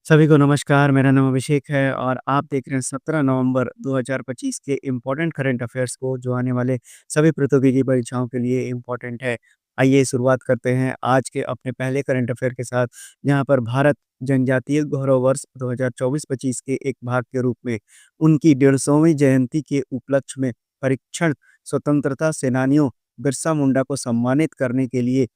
सभी को नमस्कार, मेरा नाम अभिषेक है और आप देख रहे हैं 17 नवंबर 2025 के इम्पोर्टेंट करंट अफ़ेयर्स को जो आने वाले सभी प्रतियोगी परीक्षाओं के लिए इम्पोर्टेंट है। आइए शुरुआत करते हैं आज के अपने पहले करंट अफ़ेयर के साथ, जहां पर भारत जनजातीय गौरव वर्ष 2024-25 के एक भाग के रूप में उनकी 150वीं जयंती के उपलक्ष्य में परीक्षण स्वतंत्रता सेनानियों बिरसा मुंडा को सम्मानित करने के लिए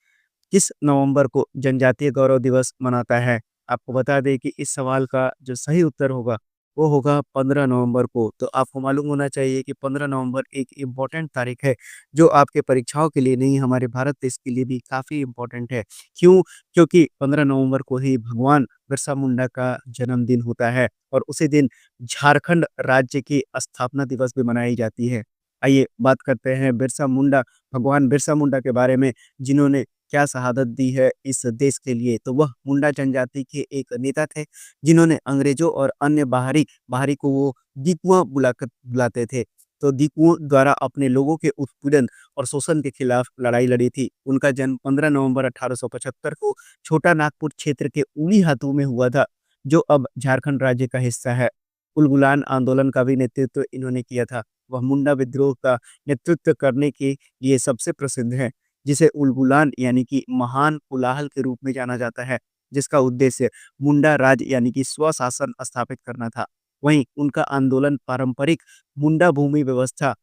किस नवंबर को जनजातीय गौरव दिवस मनाता है? आपको बता दें कि इस सवाल का जो सही उत्तर होगा, वो होगा 15 नवंबर को। तो आपको मालूम होना चाहिए कि 15 नवंबर एक इम्पोर्टेंट तारीख है, जो आपके परीक्षाओं के लिए नहीं, हमारे भारत देश के लिए भी काफ़ी इम्पोर्टेंट है। क्यों? क्योंकि 15 नवंबर को ही भगवान बिरसा मुंडा का जन्मदिन होता है और उसी दिन झारखंड राज्य की स्थापना दिवस भी मनाई जाती है। आइए बात करते हैं बिरसा मुंडा, भगवान बिरसा मुंडा के बारे में, जिन्होंने क्या शहादत दी है इस देश के लिए। तो वह मुंडा जनजाति के एक नेता थे, जिन्होंने अंग्रेज़ों और अन्य बाहरी बाहरी को वो दीकुआ बुलाते थे। तो दीकुओं द्वारा अपने लोगों के उत्पीड़न और शोषण के खिलाफ लड़ाई लड़ी थी। उनका जन्म 15 नवंबर 1875 को छोटा नागपुर क्षेत्र के ऊली हाथों में हुआ था, जो अब झारखंड राज्य का हिस्सा है। उलगुलान आंदोलन का भी नेतृत्व इन्होंने किया था। वह मुंडा विद्रोह का नेतृत्व करने के लिए सबसे प्रसिद्ध हैं, जिसे उलगुलान यानी कि महान कोलाहल के रूप में जाना जाता है, जिसका उद्देश्य मुंडा राज यानी कि स्वशासन स्थापित करना था। वहीं उनका आंदोलन पारंपरिक मुंडा भूमि व्यवस्था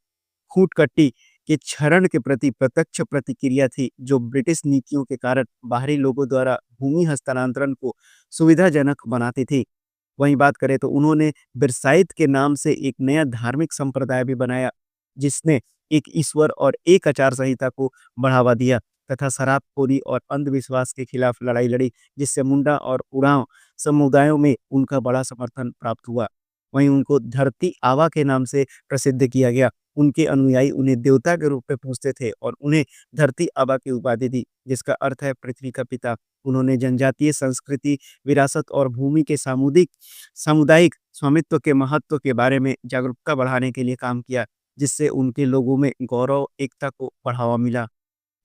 खूटकट्टी के क्षरण के प्रति प्रत्यक्ष प्रतिक्रिया थी, जो ब्रिटिश नीतियों के कारण बाहरी लोगों द्वारा भूमि हस्तांतरण को सुविधाजनक बनाती थी। वहीं बात करें तो उन्होंने बिरसाइत के नाम से एक नया धार्मिक संप्रदाय भी बनाया, जिसने एक ईश्वर और एक आचार संहिता को बढ़ावा दिया तथा शराबखोरी और अंधविश्वास के खिलाफ लड़ाई लड़ी, जिससे मुंडा और उरांव समुदायों में उनका बड़ा समर्थन प्राप्त हुआ। वहीं उनको धरती आवा के नाम से प्रसिद्ध किया गया। उनके अनुयायी उन्हें देवता के रूप में पूजते थे और उन्हें धरती आबा की उपाधि दी, जिसका अर्थ है पृथ्वी का पिता। उन्होंने जनजातीय संस्कृति, विरासत और भूमि के सामुदायिक स्वामित्व के महत्व के बारे में जागरूकता बढ़ाने के लिए काम किया, जिससे उनके लोगों में गौरव, एकता को बढ़ावा मिला।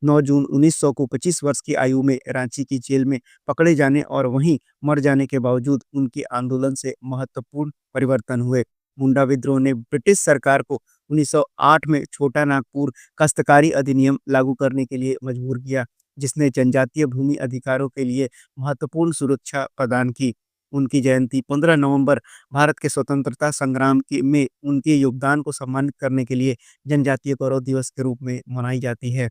9 जून 1900 को 25 वर्ष की आयु में रांची की जेल में पकड़े जाने और वहीं मर जाने के बावजूद उनके आंदोलन से महत्वपूर्ण परिवर्तन हुए। मुंडा विद्रोह ने ब्रिटिश सरकार को 1908 में छोटा नागपुर काश्तकारी अधिनियम लागू करने के लिए मजबूर किया, जिसने जनजातीय भूमि अधिकारों के लिए महत्वपूर्ण सुरक्षा प्रदान की। उनकी जयंती 15 नवंबर भारत के स्वतंत्रता संग्राम में उनके योगदान को सम्मानित करने के लिए जनजातीय गौरव दिवस के रूप में मनाई जाती है।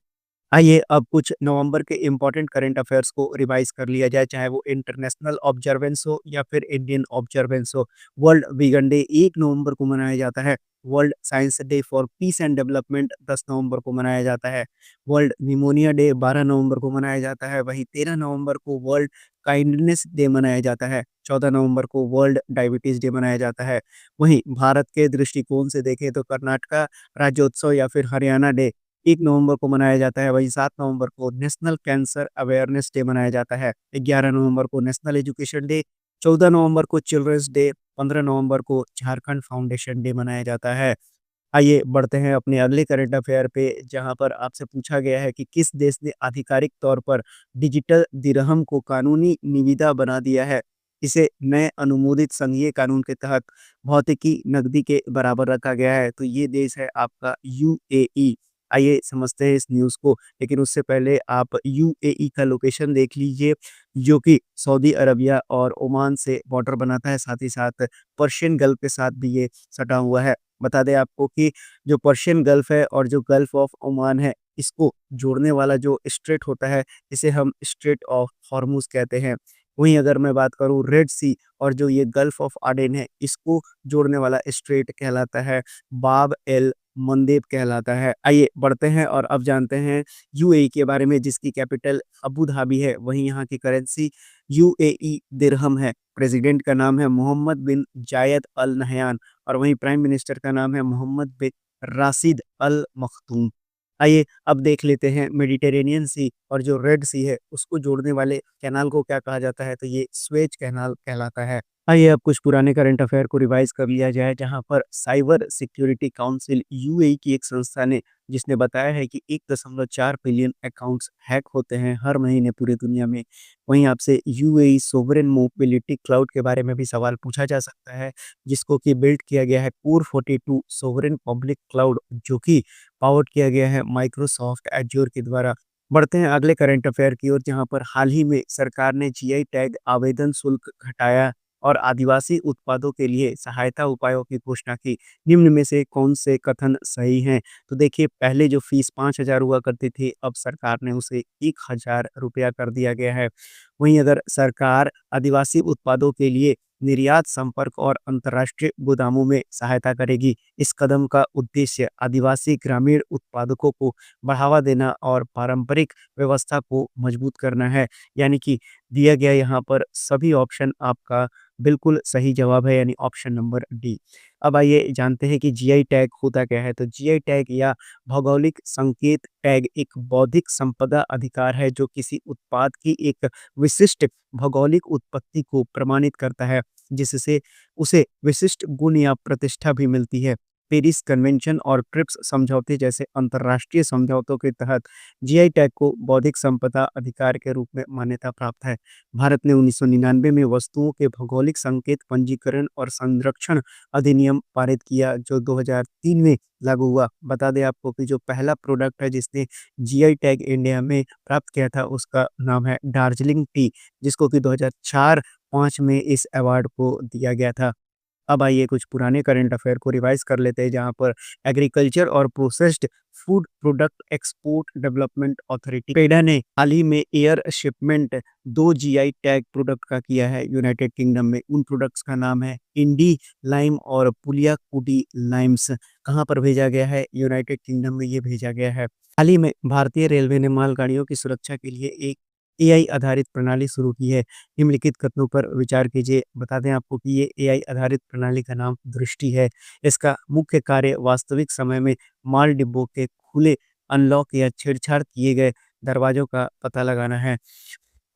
आइए अब कुछ नवंबर के इम्पोर्टेंट करंट अफेयर्स को रिवाइज कर लिया जाए, चाहे वो इंटरनेशनल ऑब्जर्वेंस हो या फिर इंडियन ऑब्जर्वेंस हो। वर्ल्ड वीगन डे 1 नवंबर को मनाया जाता है। World science day for piece and development 10 नवंबर को मनाया जाता है। वर्ल्ड निमोनिया डे 12 नवंबर को मनाया जाता है। वहीं 13 नवंबर को वर्ल्ड काइंडनेस डे मनाया जाता है। 14 नवंबर को वर्ल्ड डायबिटीज डे मनाया जाता है। वहीं भारत के दृष्टिकोण से देखें तो कर्नाटका राज्योत्सव या फिर हरियाणा डे 1 नवंबर को मनाया जाता है। वहीं 7 नवंबर को नेशनल कैंसर अवेयरनेस डे मनाया जाता है। 11 नवंबर को नेशनल एजुकेशन डे, 14 नवंबर को चिल्ड्रंस डे, 15 नवंबर को झारखंड फाउंडेशन डे मनाया जाता है। आइए बढ़ते हैं अपने अगले करंट अफेयर पे, जहां पर आपसे पूछा गया है कि किस देश ने आधिकारिक तौर पर डिजिटल दिरहम को कानूनी निविदा बना दिया है। इसे नए अनुमोदित संघीय कानून के तहत भौतिकी नकदी के बराबर रखा गया है। तो ये देश है आपका यूएई। आइए समझते हैं इस न्यूज़ को, लेकिन उससे पहले आप यूएई का लोकेशन देख लीजिए, जो कि सऊदी अरबिया और ओमान से बॉर्डर बनाता है, साथ ही साथ पर्शियन गल्फ के साथ भी ये सटा हुआ है। बता दें आपको कि जो पर्शियन गल्फ है और जो गल्फ ऑफ ओमान है, इसको जोड़ने वाला जो स्ट्रेट होता है, इसे हम स्ट्रेट ऑफ हॉर्मुज़ कहते हैं। वहीं अगर मैं बात करूँ रेड सी और जो ये गल्फ ऑफ अडेन है, इसको जोड़ने वाला स्ट्रेट कहलाता है बाब एल मंदेब कहलाता है। आइए बढ़ते हैं और अब जानते हैं यूएई के बारे में, जिसकी कैपिटल अबू धाबी है। वहीं यहाँ की करेंसी यूएई दिरहम है। प्रेसिडेंट का नाम है मोहम्मद बिन जायद अल नहयान और वहीं प्राइम मिनिस्टर का नाम है मोहम्मद बिन राशिद अल मखदूम। आइए अब देख लेते हैं मेडिटेरेनियन सी और जो रेड सी है उसको जोड़ने वाले कैनाल को क्या कहा जाता है, तो ये स्वेज कैनाल कहलाता है। आइए अब कुछ पुराने करंट अफेयर को रिवाइज कर लिया जाए, जहां पर साइबर सिक्योरिटी काउंसिल यूएई की एक संस्था ने जिसने बताया है कि 1.4 बिलियन अकाउंट्स हैक होते हैं हर महीने पूरी दुनिया में। वहीं आपसे यूएई सोवरेन मोबिलिटी क्लाउड के बारे में भी सवाल पूछा जा सकता है, जिसको कि बिल्ड किया गया है कोर 42 सोवरेन पब्लिक क्लाउड, जो कि पावर्ड किया गया है माइक्रोसॉफ्ट एज्योर के द्वारा। बढ़ते हैं अगले करंट अफेयर की ओर, जहां पर हाल ही में सरकार ने जीआई टैग आवेदन शुल्क घटाया और आदिवासी उत्पादों के लिए सहायता उपायों की घोषणा की। निम्न में से कौन से कथन सही हैं? तो देखिए, पहले जो फीस 5,000 हुआ करती थी, अब सरकार ने उसे 1,000 रुपया कर दिया गया है। वहीं अगर सरकार आदिवासी उत्पादों के लिए निर्यात संपर्क और अंतर्राष्ट्रीय गोदामों में सहायता करेगी। इस कदम का उद्देश्य आदिवासी ग्रामीण उत्पादकों को बढ़ावा देना और पारंपरिक व्यवस्था को मजबूत करना है। यानी कि दिया गया यहाँ पर सभी ऑप्शन आपका बिल्कुल सही जवाब है, यानी ऑप्शन नंबर डी। अब आइए जानते हैं कि जीआई टैग होता क्या है। तो जीआई टैग या भौगोलिक संकेत टैग एक बौद्धिक संपदा अधिकार है जो किसी उत्पाद की एक विशिष्ट भौगोलिक उत्पत्ति को प्रमाणित करता है, जिससे उसे विशिष्ट गुण या प्रतिष्ठा भी मिलती है। पेरिस कन्वेंशन और ट्रिप्स समझौते जैसे अंतर्राष्ट्रीय समझौतों के तहत जीआई टैग को बौद्धिक संपदा अधिकार के रूप में मान्यता प्राप्त है। भारत ने 1999 में वस्तुओं के भौगोलिक संकेत पंजीकरण और संरक्षण अधिनियम पारित किया, जो 2003 में लागू हुआ। बता दें आपको कि जो पहला प्रोडक्ट है जिसने जीआई टैग इंडिया में प्राप्त किया था, उसका नाम है दार्जिलिंग टी, जिसको कि 2004-5 में इस अवार्ड को दिया गया था। अब आइए कुछ पुराने करंट अफेयर को रिवाइज कर लेते हैं, जहाँ पर एग्रीकल्चर और processed food product export development authority APEDA ने हाल ही में air shipment 2 GI tag product का किया है यूनाइटेड किंगडम में। उन प्रोडक्ट्स का नाम है इंडी लाइम और पुलिया कुडी लाइम्स। कहाँ पर भेजा गया है? यूनाइटेड किंगडम में ये भेजा गया है। हाल ही में भारतीय रेलवे ने मालगाड़ियों की सुरक्षा के लिए एक एआई आधारित प्रणाली शुरू की है। निम्नलिखित कथनों पर विचार कीजिए। बता दें आपको कि ये एआई आधारित प्रणाली का नाम दृष्टि है। इसका मुख्य कार्य वास्तविक समय में माल डिब्बों के खुले, अनलॉक या छेड़छाड़ किए गए दरवाजों का पता लगाना है।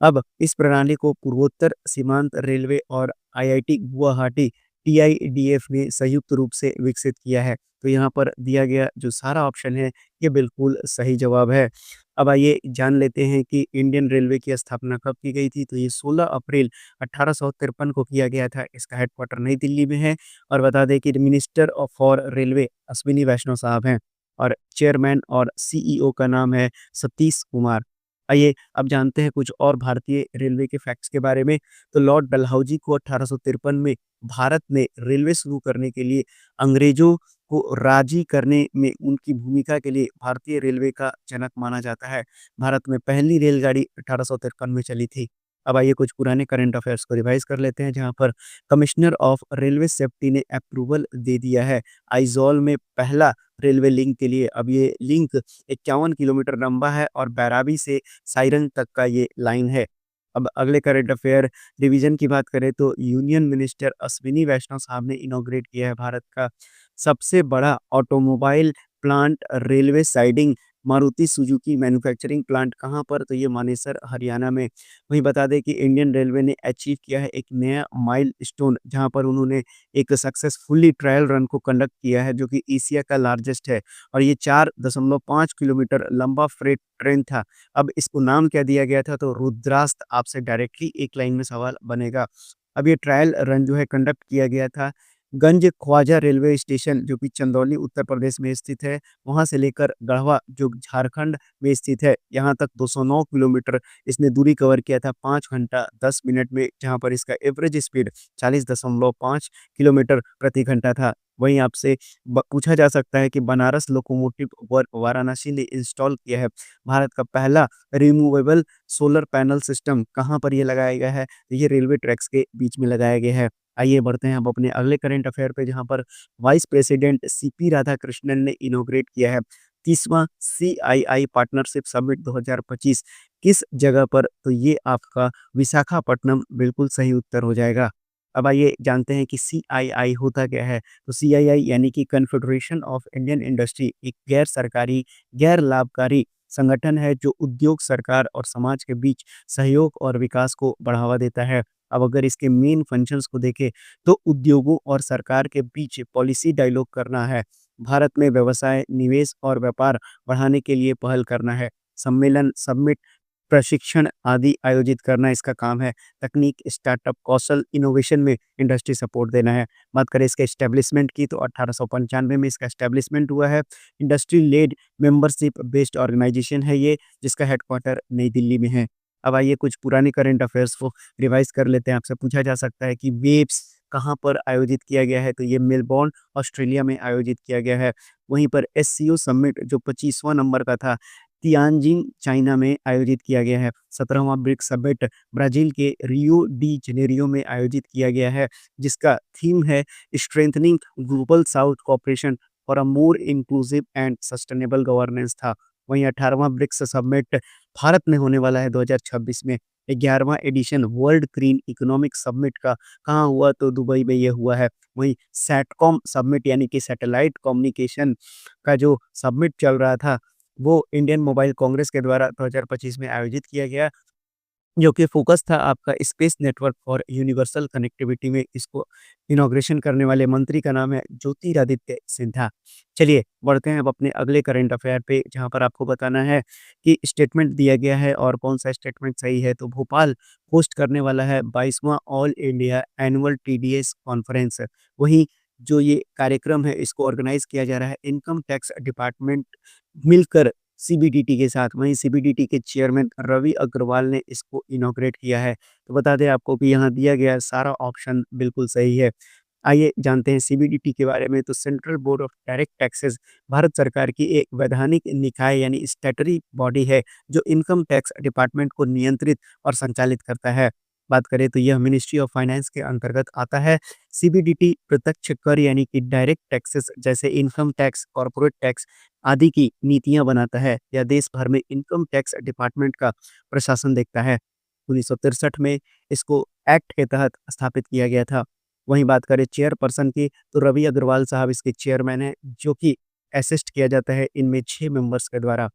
अब इस प्रणाली को पूर्वोत्तर सीमांत रेलवे और आईआईटी गुवाहाटी टीआईडीएफ ने संयुक्त रूप से विकसित किया है। तो यहाँ पर दिया गया जो सारा ऑप्शन है, ये बिल्कुल सही जवाब है। अब आइए जान लेते हैं कि इंडियन रेलवे की स्थापना कब की गई थी। तो ये 16 अप्रैल 1853 को किया गया था। इसका हेडक्वार्टर नई दिल्ली में है। और बता दें कि minister of for railway Ashwini Vaishnaw साहब हैं और चेयरमैन और सीईओ का नाम है सतीश कुमार। आइए अब जानते हैं कुछ और भारतीय रेलवे के फैक्ट्स के बारे में। तो लॉर्ड डलहौजी को 1853 में भारत में रेलवे शुरू करने के लिए अंग्रेजों को राजी करने में उनकी भूमिका के लिए भारतीय रेलवे का जनक माना जाता है। भारत में पहली रेलगाड़ी 1853 में चली थी। अब आइए कुछ पुराने करंट अफेयर्स को रिवाइज कर लेते हैं, जहां पर कमिश्नर ऑफ रेलवे सेफ्टी ने अप्रूवल दे दिया है आइजॉल में पहला रेलवे लिंक के लिए। अब ये लिंक 51 किलोमीटर लंबा है और बैराबी से साइरन तक का ये लाइन है। अब अगले करंट अफेयर डिवीजन की बात करें तो यूनियन मिनिस्टर अश्विनी वैष्णव साहब ने इनॉग्रेट किया है भारत का सबसे बड़ा automobile plant railway siding Maruti Suzuki manufacturing plant. कहाँ पर? तो ये मानेसर हरियाणा में। वहीं बता दें कि इंडियन रेलवे ने अचीव किया है एक नया माइलस्टोन, जहां पर उन्होंने एक सक्सेसफुली ट्रायल रन को कंडक्ट किया है, जो कि एशिया का लार्जेस्ट है। और ये 4.5 किलोमीटर लंबा फ्रेट ट्रेन था। अब इसको नाम क्या दिया गया था? तो रुद्रास्त्र। आपसे डायरेक्टली एक लाइन में सवाल बनेगा। अब ये ट्रायल रन जो है कंडक्ट किया गया था गंज ख्वाजा रेलवे स्टेशन, जो कि चंदौली उत्तर प्रदेश में स्थित है, वहां से लेकर गढ़वा जो झारखंड में स्थित है, यहाँ तक 209 किलोमीटर इसने दूरी कवर किया था 5 घंटा 10 मिनट में, जहाँ पर इसका एवरेज स्पीड 40.5 किलोमीटर प्रति घंटा था। वहीं आपसे पूछा जा सकता है कि बनारस लोकोमोटिव वर्क वाराणसी ने इंस्टॉल किया है भारत का पहला रिमूवेबल सोलर पैनल सिस्टम। कहाँ पर ये लगाया गया है? तो ये रेलवे ट्रैक्स के बीच में लगाया गया है। आइए बढ़ते हैं अब अपने अगले करंट अफेयर पे, जहां पर वाइस प्रेसिडेंट सीपी राधाकृष्णन ने इनॉग्रेट किया है 30वां सीआईआई पार्टनरशिप समिट 2025। किस जगह पर? तो ये आपका विशाखापट्टनम बिल्कुल सही उत्तर हो जाएगा। अब आइए जानते हैं कि सीआईआई होता क्या है? तो सीआईआई यानी कि कन्फेडरेशन ऑफ इंडियन इंडस्ट्री एक गैर सरकारी, गैर लाभकारी संगठन है जो उद्योग, सरकार और समाज के बीच सहयोग और विकास को बढ़ावा देता है। अब अगर इसके मेन फंक्शंस को देखें तो उद्योगों और सरकार के बीच पॉलिसी डायलॉग करना है, भारत में व्यवसाय, निवेश और व्यापार बढ़ाने के लिए पहल करना है, सम्मेलन, समिट, प्रशिक्षण आदि आयोजित करना इसका काम है। तकनीक, स्टार्टअप, कौशल, इनोवेशन में इंडस्ट्री सपोर्ट देना है। बात करें इसके एस्टेब्लिशमेंट की तो 1895 में इसका एस्टेब्लिशमेंट हुआ है। Industry led membership based organisation है ये, जिसका हेडक्वार्टर नई दिल्ली में है। अब आइए कुछ पुराने करंट अफेयर्स को रिवाइज़ कर लेते हैं। आपसे पूछा जा सकता है कि वेव्स कहाँ पर आयोजित किया गया है? तो ये मेलबोर्न, ऑस्ट्रेलिया में आयोजित किया गया है। वहीं पर एससीओ समिट जो 25वां नंबर का था, तियानजिन, चाइना में आयोजित किया गया है। 17वां ब्रिक्स समिट ब्राज़ील के रियो डी जेनेरियो में आयोजित किया गया है, जिसका थीम है strengthening global south cooperation for a more inclusive and sustainable governance था। वहीं 18वां ब्रिक्स समिट भारत में होने वाला है 2026 में। 11वां edition world green economic summit का कहाँ हुआ? तो दुबई में ये हुआ है। वहीं सैटकॉम समिट यानी कि सैटेलाइट कम्युनिकेशन का जो समिट चल रहा था, वो इंडियन मोबाइल कांग्रेस के द्वारा 2025 में आयोजित किया गया, जो कि फ़ोकस था आपका space network for universal connectivity में। इसको इनॉग्रेशन करने वाले मंत्री का नाम है ज्योतिरादित्य सिंधिया। चलिए बढ़ते हैं अब अपने अगले करंट अफेयर पे, जहाँ पर आपको बताना है कि स्टेटमेंट दिया गया है और कौन-सा स्टेटमेंट सही है। तो भोपाल होस्ट करने वाला है 22वां all India annual TDS conference. वहीं जो ये कार्यक्रम है इसको ऑर्गेनाइज़ किया जा रहा है इनकम टैक्स डिपार्टमेंट मिलकर सीबीडीटी के साथ। वहीं सीबीडीटी के चेयरमैन रवि अग्रवाल ने इसको इनॉग्रेट किया है। तो बता दें आपको कि यहाँ दिया गया सारा ऑप्शन बिल्कुल सही है। आइए जानते हैं सीबीडीटी के बारे में। तो central board of direct taxes Bharat सरकार की एक वैधानिक निकाय यानी स्टैट्यूटरी बॉडी है, जो इनकम टैक्स डिपार्टमेंट को नियंत्रित और संचालित करता है। बात करें तो यह मिनिस्ट्री ऑफ फाइनेंस के अंतर्गत आता है। सीबीडीटी प्रत्यक्ष कर यानी कि डायरेक्ट टैक्सेस जैसे इनकम टैक्स, कॉर्पोरेट टैक्स आदि की नीतियाँ बनाता है। यह देश भर में इनकम टैक्स डिपार्टमेंट का प्रशासन देखता है। 1963 में इसको एक्ट के तहत स्थापित किया गया था। वहीं बात करें चेयरपर्सन की तो रवि अग्रवाल साहब इसके चेयरमैन हैं, जो कि असिस्ट किया जाता है इनमें 6 मेंबर्स के द्वारा।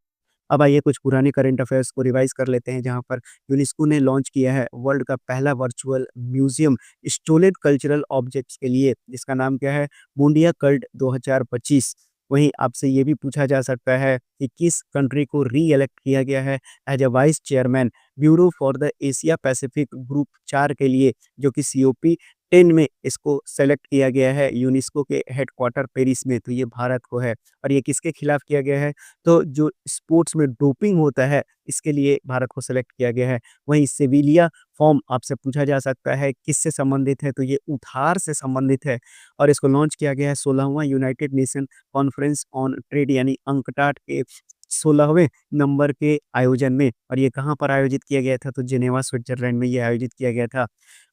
अब आइए कुछ पुराने करंट अफेयर्स को रिवाइज़ कर लेते हैं, जहाँ पर यूनेस्को ने लॉन्च किया है वर्ल्ड का पहला वर्चुअल म्यूज़ियम स्टोलेड कल्चरल ऑब्जेक्ट्स के लिए, जिसका नाम क्या है? मुंडिया कल्ट 2025। वहीं आपसे ये भी पूछा जा सकता है कि किस कंट्री को री-इलेक्ट किया गया है as a vice chairman bureau for the Asia Pacific group 4 के लिए, जो कि सीओपी 10 में इसको सेलेक्ट किया गया है यूनेस्को के हेडक्वार्टर पेरिस में, तो ये भारत को है। और ये किसके खिलाफ किया गया है? तो जो स्पोर्ट्स में डोपिंग होता है, इसके लिए भारत को सेलेक्ट किया गया है। वहीं सिविलिया फॉर्म आपसे पूछा जा सकता है किससे संबंधित है? तो ये उधार से संबंधित है और इसको लॉन्च किया गया है 16वां United Nation conference on trade यानी अंकटाड के 16वें नंबर के आयोजन में। और ये कहाँ पर आयोजित किया गया था? तो जिनेवा स्विट्ज़रलैंड में ये आयोजित किया गया था।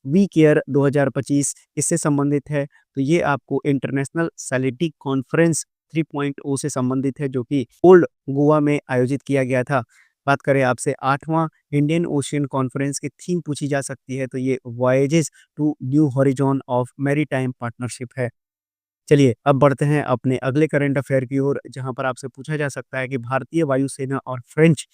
वी केयर 2025 इससे संबंधित है, तो ये आपको इंटरनेशनल सैलिटिक कॉन्फ्रेंस 3.0 से संबंधित है, जो कि ओल्ड गोवा में आयोजित किया गया था। बात करें आपसे 8वां इंडियन ओशियन कॉन्फ्रेंस की थीम पूछी जा सकती है, तो ये voyages to new horizon of maritime partnership है। चलिए, अब बढ़ते हैं अपने अगले करंट अफेयर की ओर, जहाँ पर आपसे पूछा जा सकता है कि भारतीय वायुसेना और French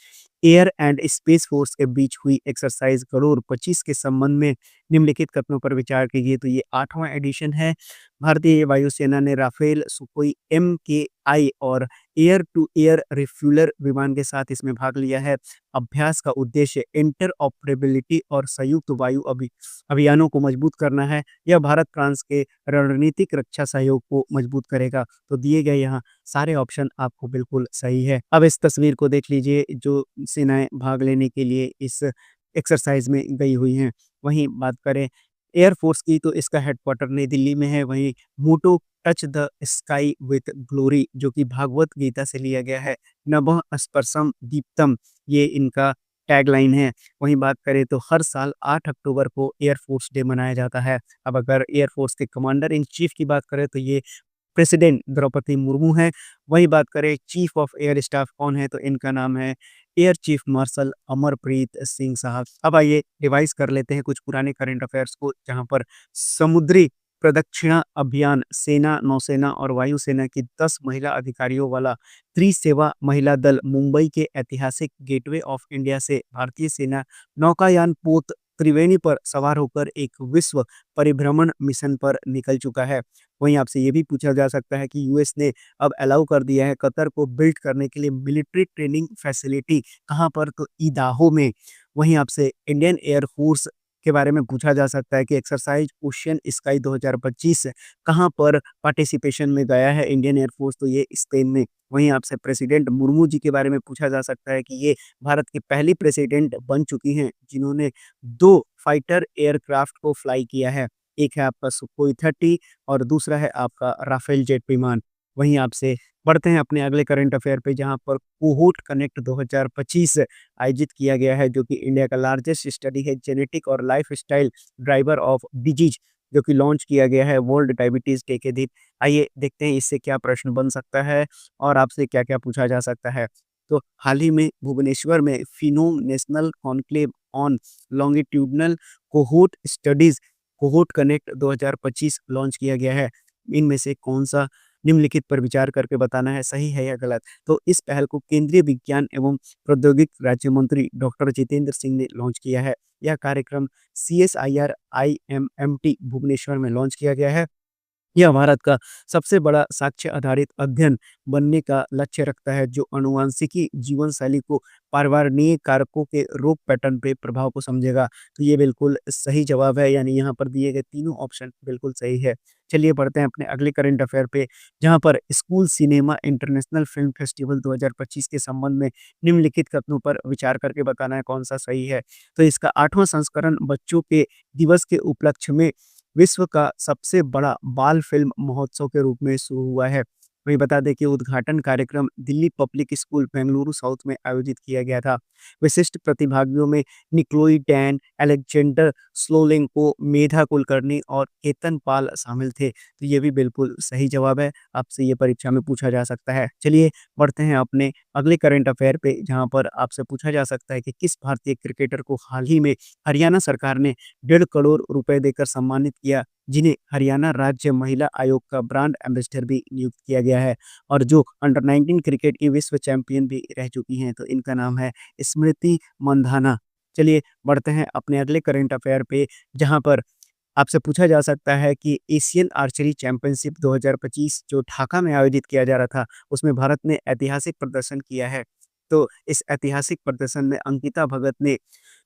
air and space force के बीच हुई एक्सरसाइज गरुड़ 25 के संबंध में निम्नलिखित कथनों पर विचार कीजिए। तो ये 8वां एडिशन है। भारतीय वायुसेना ने राफेल, सुखोई एमकेआई और एयर टू एयर रिफ्यूलर विमान के साथ इसमें भाग लिया है। अभ्यास का उद्देश्य इंटरऑपरेबिलिटी और संयुक्त वायु अभियानों को मजबूत करना है। यह भारत-फ्रांस के रणनीतिक रक्षा सहयोग को मजबूत करेगा। तो दिए गए यहाँ सारे ऑप्शन आपको बिल्कुल सही है। अब इस तस्वीर को देख लीजिए, जो सेनाएँ भाग लेने के लिए इस एक्सरसाइज़ में गई हुई हैं। वहीं बात करें एयर फ़ोर्स की तो इसका हेडक्वार्टर नई दिल्ली में है। वहीं motto touch the sky with glory, जो कि भागवत गीता से लिया गया है। नभः स्पर्शम दीप्तम, ये इनका टैगलाइन है। वहीं बात करें तो हर साल 8 अक्टूबर को एयर फ़ोर्स डे मनाया जाता है। अब अगर एयर फ़ोर्स के कमांडर इन चीफ की बात करें तो ये प्रेसिडेंट द्रौपदी मुर्मू हैं। वहीं बात करें चीफ ऑफ एयर स्टाफ कौन है? तो इनका नाम है air chief marshal Amarpreet Singh साहब। अब आइए रिवाइज़ कर लेते हैं कुछ पुराने करंट अफेयर्स को, जहाँ पर समुद्री प्रदक्षिणा अभियान, सेना, नौसेना और वायुसेना की 10 महिला अधिकारियों वाला त्रिसेवा महिला दल मुंबई के ऐतिहासिक गेटवे ऑफ इंडिया से भारतीय सेना नौकायान पोत त्रिवेणी पर सवार होकर एक विश्व परिभ्रमण मिशन पर निकल चुका है। वहीं आपसे ये भी पूछा जा सकता है कि यूएस ने अब अलाउ कर दिया है कतर को बिल्ड करने के लिए मिलिट्री ट्रेनिंग फैसिलिटी, कहाँ पर? तो इदाहो में। वहीं आपसे इंडियन एयर फोर्स के बारे में पूछा जा सकता है कि एक्सरसाइज ओशियन स्काई 2025 कहाँ पर पार्टिसिपेशन में गया है इंडियन एयर फोर्स? तो ये स्पेन में। वहीं आपसे प्रेसिडेंट मुर्मू जी के बारे में पूछा जा सकता है कि ये भारत की पहली प्रेसिडेंट बन चुकी हैं जिन्होंने 2 फाइटर एयरक्राफ्ट को फ्लाई किया है। एक है आपका सुखोई 30 और दूसरा है आपका राफेल जेट विमान। वहीं आपसे बढ़ते हैं अपने अगले करंट अफेयर पे, जहाँ पर कोहूट कनेक्ट 2025 आयोजित किया गया है, जो कि इंडिया का लार्जेस्ट स्टडी है जेनेटिक और लाइफस्टाइल ड्राइवर ऑफ डिजीज, जो कि लॉन्च किया गया है वर्ल्ड डायबिटीज डे के दिन। आइए देखते हैं इससे क्या प्रश्न बन सकता है और आपसे क्या-क्या पूछा जा सकता है। तो हाल ही में भुवनेश्वर में फिनोम national conclave on longitudinal cohort studies cohort connect 2025 launch किया गया है। इनमें से कौन-सा निम्नलिखित पर विचार करके बताना है सही है या गलत? तो इस पहल को केंद्रीय विज्ञान एवं प्रौद्योगिकी राज्य मंत्री डॉक्टर जितेंद्र सिंह ने लॉन्च किया है। यह कार्यक्रम सीएसआईआर आईएमएमटी भुवनेश्वर में लॉन्च किया गया है। यह भारत का सबसे बड़ा साक्ष्य आधारित अध्ययन बनने का लक्ष्य रखता है, जो आनुवंशिकी जीवन शैली को पर्यावरणीय कारकों के रोग पैटर्न पे प्रभाव को समझेगा। तो ये बिल्कुल सही जवाब है, यानी यहाँ पर दिए गए तीनों ऑप्शन बिल्कुल सही है। चलिए बढ़ते हैं अपने अगले करंट अफेयर पे, जहाँ पर school cinema international film festival 2025 के संबंध में निम्नलिखित कथनों पर विचार करके बताना है कौन सा सही है। तो इसका 8वां संस्करण बच्चों के दिवस के उपलक्ष्य में विश्व का सबसे बड़ा बाल फिल्म महोत्सव के रूप में शुरू हुआ है। वहीं बता दें कि उद्घाटन कार्यक्रम Delhi public school Bengaluru south में आयोजित किया गया था। विशिष्ट प्रतिभागियों में निक्लोई डैन, अलेक्जेंडर स्लोलेंको, मेधा कुलकर्णी और केतन पाल शामिल थे। तो ये भी बिल्कुल सही जवाब है, आपसे ये परीक्षा में पूछा जा सकता है। चलिए बढ़ते हैं अपने अगले करंट अफेयर पे, जहाँ पर आपसे पूछा जा सकता है कि किस भारतीय क्रिकेटर को हाल ही में हरियाणा सरकार ने 1.5 करोड़ रुपए देकर सम्मानित किया, जिन्हें हरियाणा राज्य महिला आयोग का ब्रांड एम्बेसडर भी नियुक्त किया गया है और जो अंडर 19 क्रिकेट की विश्व चैंपियन भी रह चुकी हैं। तो इनका नाम है स्मृति मंधाना। चलिए बढ़ते हैं अपने अगले करंट अफेयर पे, जहाँ पर आपसे पूछा जा सकता है कि एशियन आर्चरी चैंपियनशिप 2025 जो ढाका में आयोजित किया जा रहा था, उसमें भारत ने ऐतिहासिक प्रदर्शन किया है। तो इस ऐतिहासिक प्रदर्शन में अंकिता भगत ने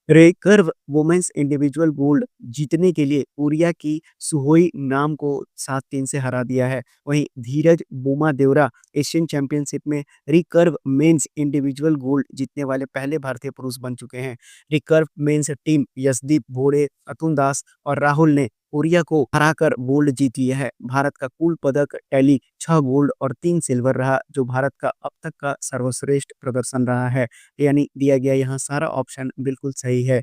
रिकर्व वुमेन्स इंडिविजुअल गोल्ड जीतने के लिए कोरिया की सुहोई नाम को 7-3 से हरा दिया है। वहीं धीरज बोमादेवरा एशियन चैंपियनशिप में रिकर्व मेंस इंडिविजुअल गोल्ड जीतने वाले पहले भारतीय पुरुष बन चुके हैं। Recurve men's team Yashdeep Bhoge, Atul Das और राहुल ने कोरिया को हराकर गोल्ड जीत लिया है। भारत का कुल पदक टैली 6 गोल्ड और 3 सिल्वर रहा, जो भारत का अब तक का सर्वश्रेष्ठ प्रदर्शन रहा है। यानी दिया गया यहाँ सारा ऑप्शन बिल्कुल सही है।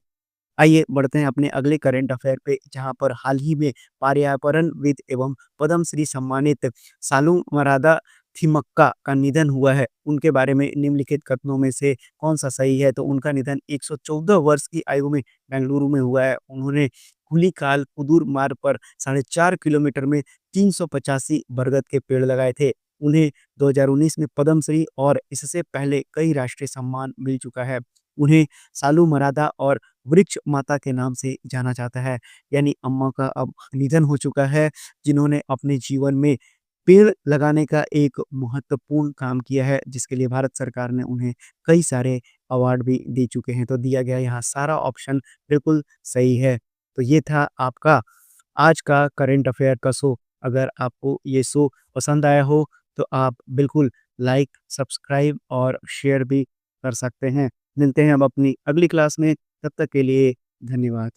आइए बढ़ते हैं अपने अगले करंट अफेयर पे, जहाँ पर हाल ही में पर्यावरणविद एवं पद्मश्री सम्मानित सालुमरादा थिमक्का का निधन हुआ है। उनके बारे में निम्नलिखित कथनों में से कौन-सा सही है? तो उनका निधन 114 वर्ष की आयु में बेंगलुरु में हुआ है। उन्होंने हुलीकाल कुदूर मार्ग पर 4.5 किलोमीटर में 385 बरगद के पेड़ लगाए थे। उन्हें 2019 में पद्मश्री और इससे पहले कई राष्ट्रीय सम्मान मिल चुका है। उन्हें सालुमरादा और वृक्ष माता के नाम से जाना जाता है, यानी अम्मा का अब निधन हो चुका है, जिन्होंने अपने जीवन में पेड़ लगाने का एक महत्वपूर्ण काम किया है, जिसके लिए भारत सरकार ने उन्हें कई सारे अवार्ड भी दे चुके हैं। तो दिया गया यहाँ सारा ऑप्शन बिल्कुल सही है। तो ये था आपका आज का करंट अफेयर का शो। अगर आपको ये शो पसंद आया हो, तो आप बिल्कुल लाइक, सब्सक्राइब और शेयर भी कर सकते हैं। मिलते हैं अब अपनी अगली क्लास में, तब तक के लिए धन्यवाद।